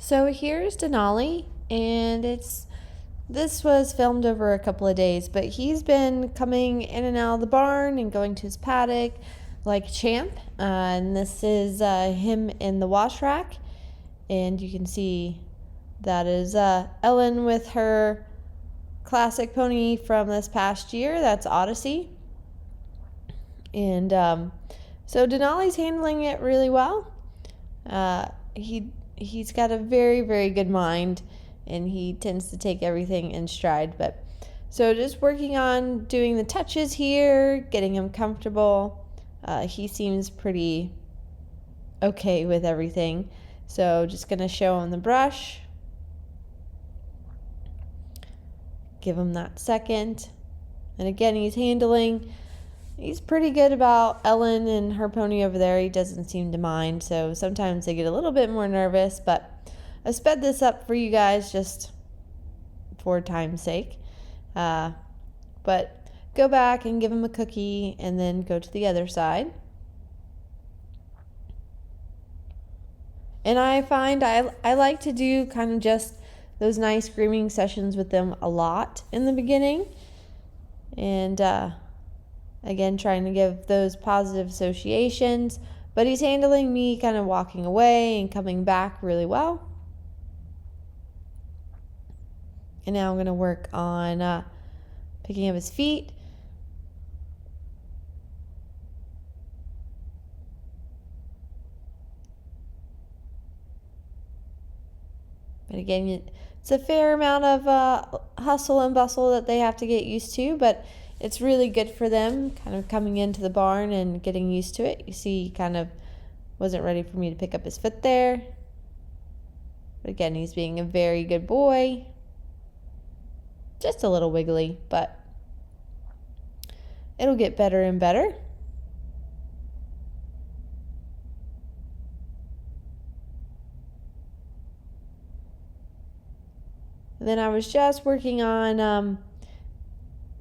So here's Denali, and this was filmed over a couple of days, but he's been coming in and out of the barn and going to his paddock like a champ. And this is him in the wash rack, and you can see that is Ellen with her classic pony from this past year. That's Odyssey, and so Denali's handling it really well. He's got a very, very good mind, and he tends to take everything in stride. But so just working on doing the touches here, getting him comfortable. He seems pretty okay with everything. So just gonna show him the brush. Give him that second. And again, he's pretty good about Ellen and her pony over there. He doesn't seem to mind. So sometimes they get a little bit more nervous, but I sped this up for you guys just for time's sake. But go back and give him a cookie and then go to the other side. And I find I like to do kind of just those nice grooming sessions with them a lot in the beginning. And again, trying to give those positive associations. But he's handling me kind of walking away and coming back really well. And now I'm going to work on picking up his feet. But again, it's a fair amount of hustle and bustle that they have to get used to, but it's really good for them kind of coming into the barn and getting used to it. You see, he kind of wasn't ready for me to pick up his foot there. But again, he's being a very good boy. Just a little wiggly, but it'll get better and better. And then I was just working on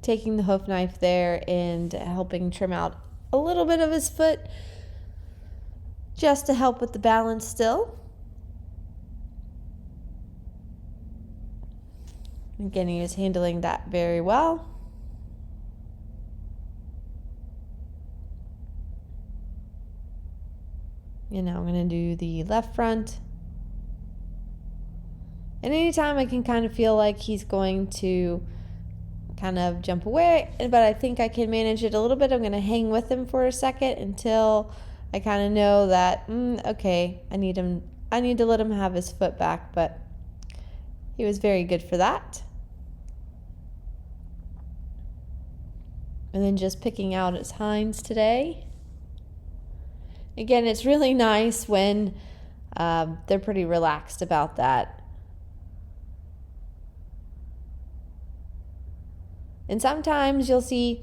taking the hoof knife there and helping trim out a little bit of his foot just to help with the balance still. Again, he was handling that very well. And now I'm going to do the left front. And anytime I can kind of feel like he's going to kind of jump away, but I think I can manage it a little bit, I'm going to hang with him for a second until I kind of know that, okay, I need to let him have his foot back, but he was very good for that. And then just picking out his hinds today. Again, it's really nice when they're pretty relaxed about that. And sometimes you'll see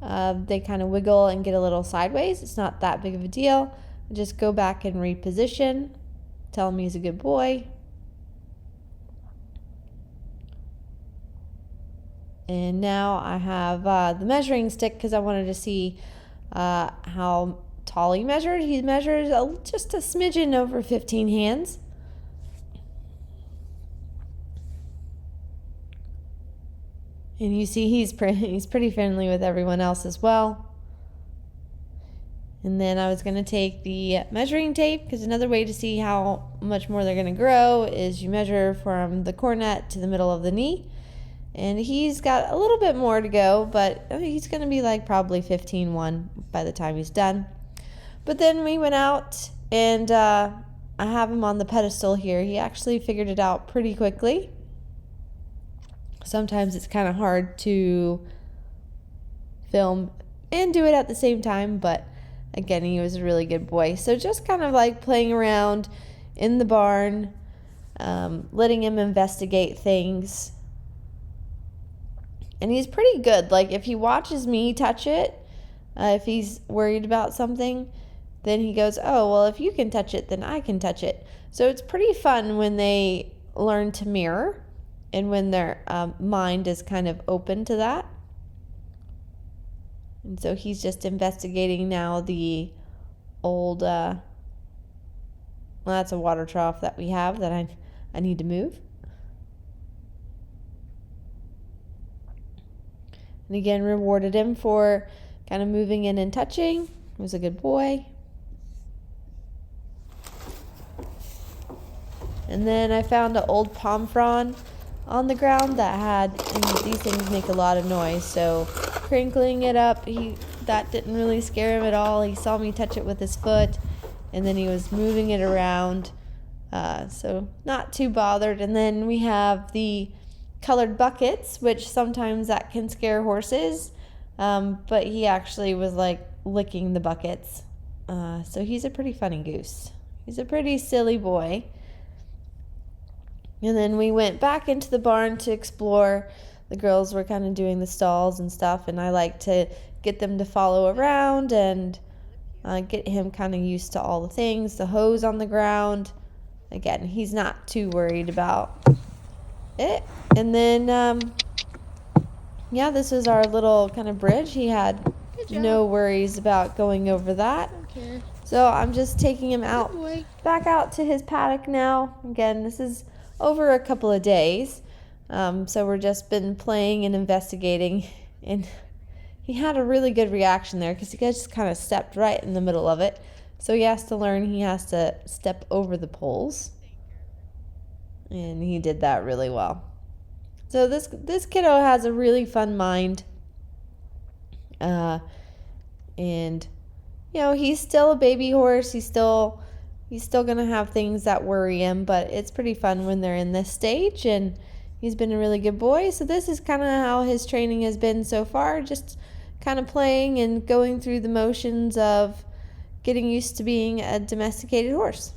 they kind of wiggle and get a little sideways. It's not that big of a deal. Just go back and reposition. Tell him he's a good boy. And now I have the measuring stick because I wanted to see how tall he measured. He measures just a smidgen over 15 hands. And you see he's pretty friendly with everyone else as well. And then I was going to take the measuring tape, because another way to see how much more they're going to grow is you measure from the cornet to the middle of the knee. And he's got a little bit more to go, but he's going to be like probably 15-1 by the time he's done. But then we went out, and I have him on the pedestal here. He actually figured it out pretty quickly. Sometimes it's kind of hard to film and do it at the same time, but again, he was a really good boy. So just kind of like playing around in the barn, letting him investigate things. And he's pretty good. Like if he watches me touch it, if he's worried about something, then he goes, oh, well, if you can touch it, then I can touch it. So it's pretty fun when they learn to mirror. And when their mind is kind of open to that. And so he's just investigating now the old Well, that's a water trough that we have that I need to move. And again, rewarded him for kind of moving in and touching. He was a good boy. And then I found an old palm frond on the ground that had, and these things make a lot of noise, so crinkling it up, that didn't really scare him at all. He saw me touch it with his foot, and then he was moving it around, so not too bothered. And then we have the colored buckets, which sometimes that can scare horses, but he actually was like licking the buckets, so he's a pretty funny goose. He's a pretty silly boy. And then we went back into the barn to explore. The girls were kind of doing the stalls and stuff, and I like to get them to follow around and get him kind of used to all the things. The hose on the ground. Again, he's not too worried about it. And then, yeah, this was our little kind of bridge. He had no worries about going over that. Okay. So I'm just taking him out, back out to his paddock now. Again, this is over a couple of days, so we're just been playing and investigating, and he had a really good reaction there because he just kind of stepped right in the middle of it. So he has to learn, he has to step over the poles, and he did that really well. So this kiddo has a really fun mind, and you know, he's still a baby horse. He's still going to have things that worry him, but it's pretty fun when they're in this stage, and he's been a really good boy. So this is kind of how his training has been so far, just kind of playing and going through the motions of getting used to being a domesticated horse.